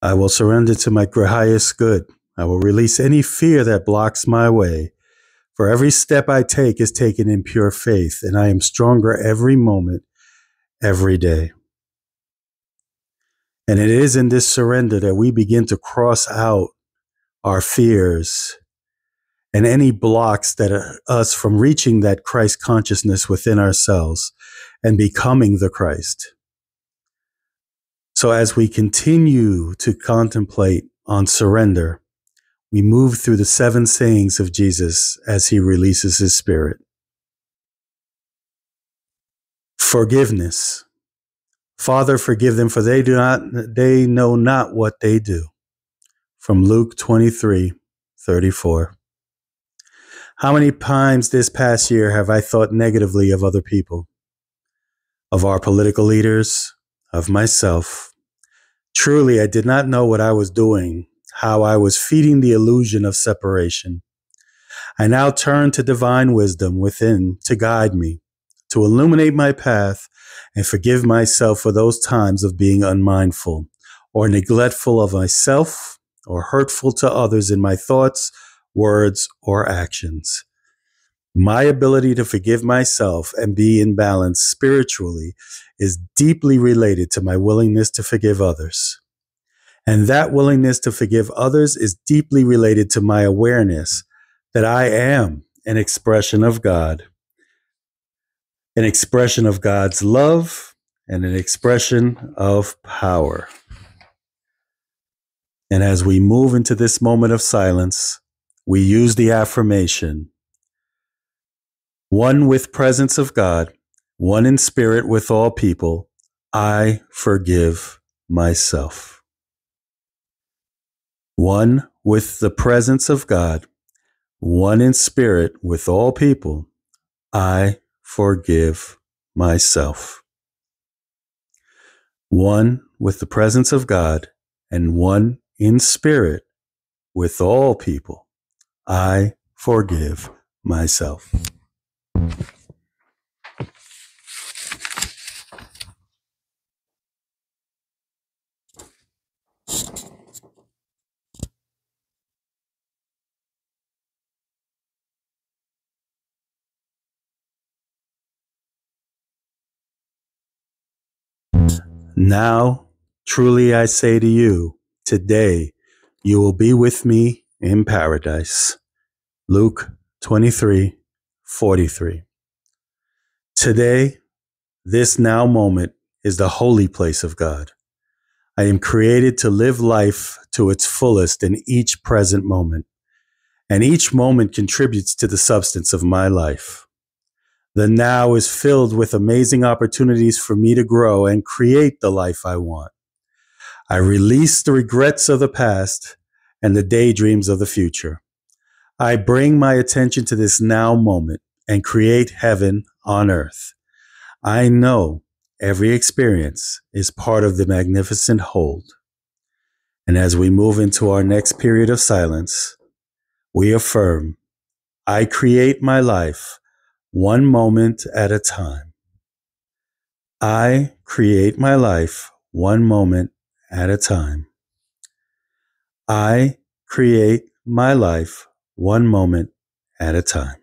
I will surrender to my highest good. I will release any fear that blocks my way. For every step I take is taken in pure faith, and I am stronger every moment, every day. And it is in this surrender that we begin to cross out our fears and any blocks that are us from reaching that Christ consciousness within ourselves and becoming the Christ. So as we continue to contemplate on surrender, we move through the 7 sayings of Jesus as he releases his spirit. Forgiveness. Father, forgive them, for they know not what they do. From Luke 23:34. How many times this past year have I thought negatively of other people, of our political leaders, of myself? Truly, I did not know what I was doing, how I was feeding the illusion of separation. I now turn to divine wisdom within to guide me, to illuminate my path, and forgive myself for those times of being unmindful or neglectful of myself or hurtful to others in my thoughts, words, or actions. My ability to forgive myself and be in balance spiritually is deeply related to my willingness to forgive others. And that willingness to forgive others is deeply related to my awareness that I am an expression of God, an expression of God's love, and an expression of power. And as we move into this moment of silence, we use the affirmation, one with presence of God, one in spirit with all people, I forgive myself. One with the presence of God, one in spirit with all people, I forgive myself. One with the presence of God and one in spirit with all people, I forgive myself. Now, truly I say to you, today you will be with me in paradise. Luke 23:43. Today, this now moment is the holy place of God. I am created to live life to its fullest in each present moment, and each moment contributes to the substance of my life. The now is filled with amazing opportunities for me to grow and create the life I want. I release the regrets of the past and the daydreams of the future. I bring my attention to this now moment and create heaven on earth. I know every experience is part of the magnificent whole. And as we move into our next period of silence, we affirm, I create my life one moment at a time. I create my life one moment at a time. I create my life one moment at a time.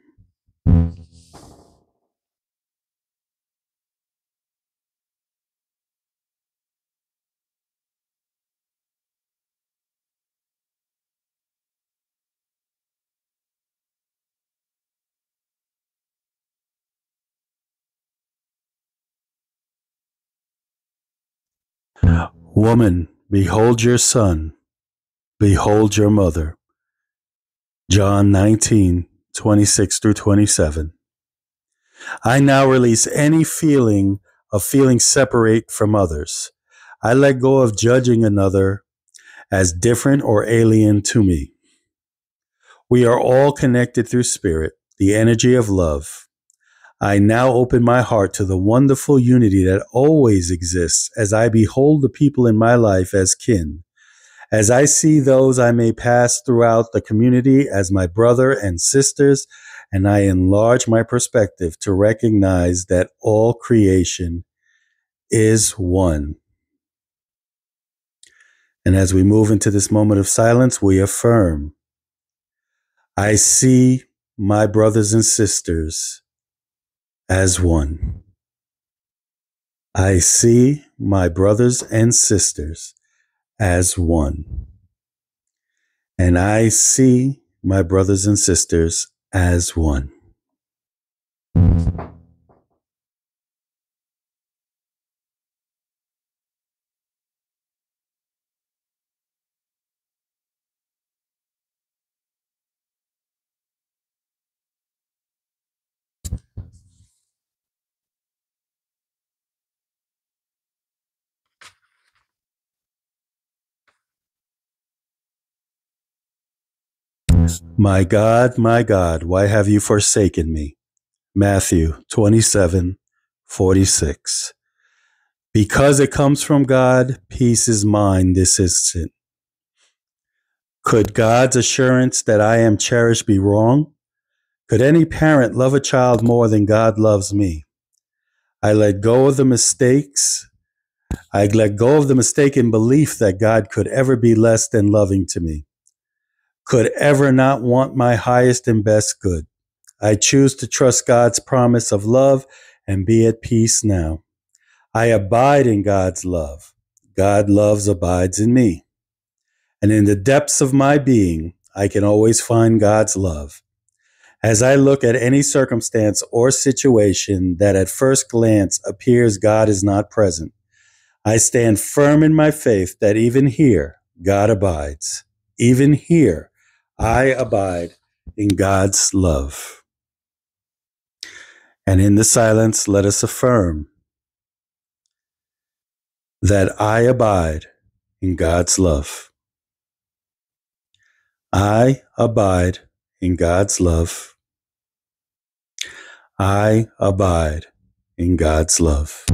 Woman, behold your son, behold your mother. John 19:26-27. I now release any feeling of feeling separate from others. I let go of judging another as different or alien to me. We are all connected through spirit, the energy of love. I now open my heart to the wonderful unity that always exists as I behold the people in my life as kin, as I see those I may pass throughout the community as my brother and sisters, and I enlarge my perspective to recognize that all creation is one. And as we move into this moment of silence, we affirm, I see my brothers and sisters as one. I see my brothers and sisters as one. And I see my brothers and sisters as one. My God, why have you forsaken me? Matthew 27:46. Because it comes from God, peace is mine this instant. Could God's assurance that I am cherished be wrong? Could any parent love a child more than God loves me? I let go of the mistaken belief that God could ever be less than loving to me, could ever not want my highest and best good. I choose to trust God's promise of love and be at peace now. I abide in God's love. God loves abides in me. And in the depths of my being, I can always find God's love. As I look at any circumstance or situation that at first glance appears God is not present, I stand firm in my faith that even here, God abides. Even here, I abide in God's love. And in the silence, let us affirm that I abide in God's love. I abide in God's love. I abide in God's love.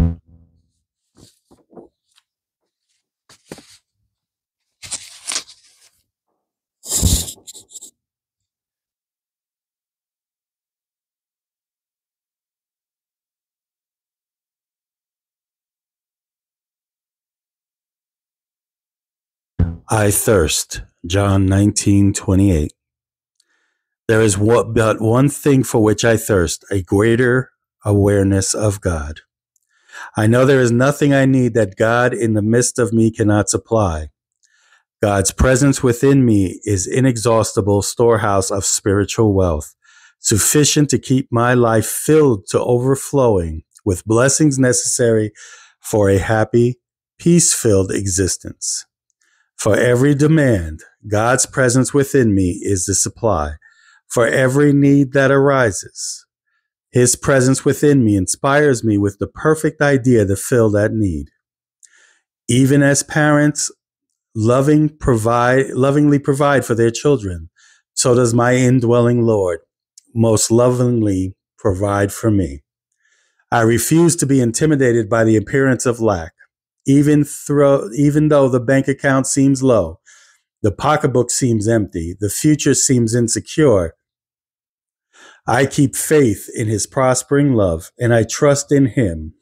I thirst. John 19:28. There is but one thing for which I thirst, a greater awareness of God. I know there is nothing I need that God in the midst of me cannot supply. God's presence within me is inexhaustible storehouse of spiritual wealth, sufficient to keep my life filled to overflowing with blessings necessary for a happy, peace-filled existence. For every demand, God's presence within me is the supply. For every need that arises, His presence within me inspires me with the perfect idea to fill that need. Even as parents lovingly provide for their children, so does my indwelling Lord most lovingly provide for me. I refuse to be intimidated by the appearance of lack, even though the bank account seems low, the pocketbook seems empty, the future seems insecure. I keep faith in His prospering love, and I trust in Him,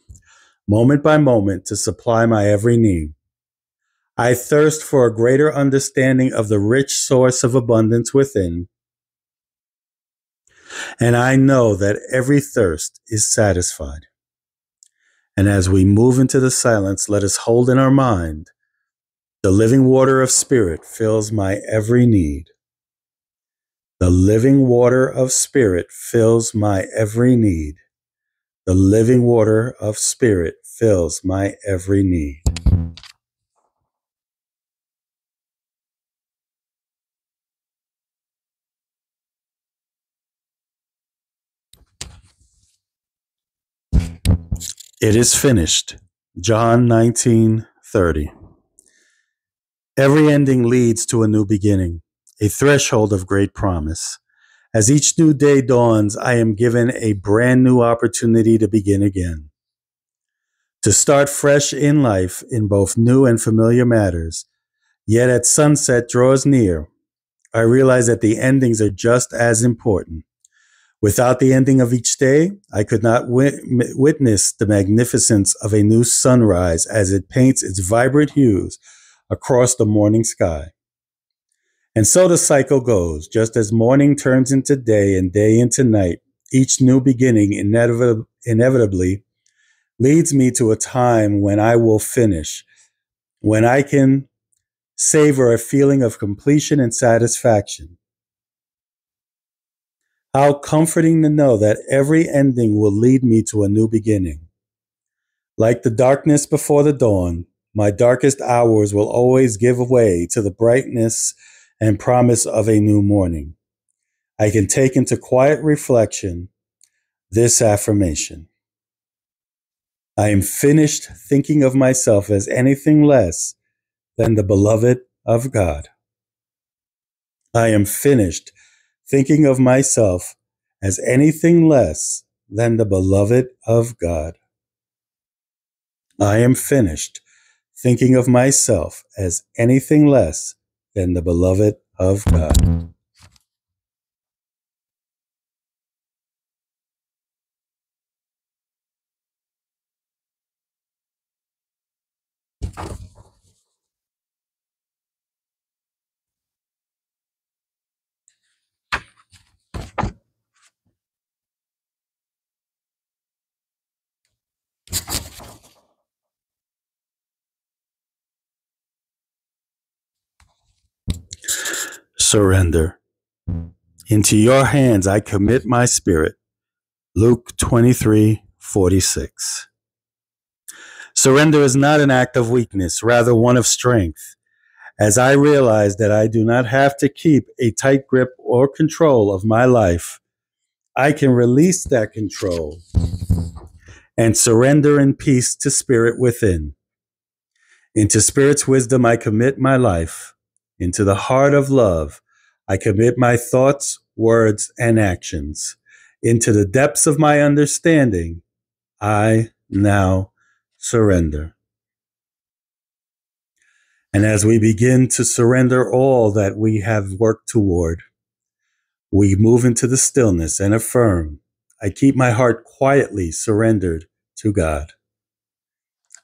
moment by moment, to supply my every need. I thirst for a greater understanding of the rich source of abundance within, and I know that every thirst is satisfied. And as we move into the silence, let us hold in our mind, the living water of Spirit fills my every need. The living water of Spirit fills my every need. The living water of Spirit fills my every need. It is finished. John 19:30. Every ending leads to a new beginning, a threshold of great promise. As each new day dawns, I am given a brand new opportunity to begin again. To start fresh in life in both new and familiar matters. Yet as sunset draws near, I realize that the endings are just as important. Without the ending of each day, I could not witness the magnificence of a new sunrise as it paints its vibrant hues across the morning sky. And so the cycle goes, just as morning turns into day and day into night, each new beginning inevitably leads me to a time when I will finish, when I can savor a feeling of completion and satisfaction. How comforting to know that every ending will lead me to a new beginning. Like the darkness before the dawn, my darkest hours will always give way to the brightness and promise of a new morning. I can take into quiet reflection this affirmation. I am finished thinking of myself as anything less than the beloved of God. I am finished thinking of myself as anything less than the beloved of God. I am finished thinking of myself as anything less than the beloved of God. Surrender. Into your hands I commit my spirit. Luke 23:46. Surrender is not an act of weakness, rather one of strength. As I realize that I do not have to keep a tight grip or control of my life, I can release that control and surrender in peace to spirit within. Into spirit's wisdom I commit my life. Into the heart of love I commit my thoughts, words, and actions. Into the depths of my understanding I now surrender. And as we begin to surrender all that we have worked toward, we move into the stillness and affirm, I keep my heart quietly surrendered to God.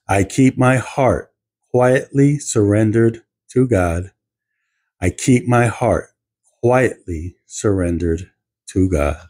I keep my heart quietly surrendered to God. I keep my heart quietly surrendered to God.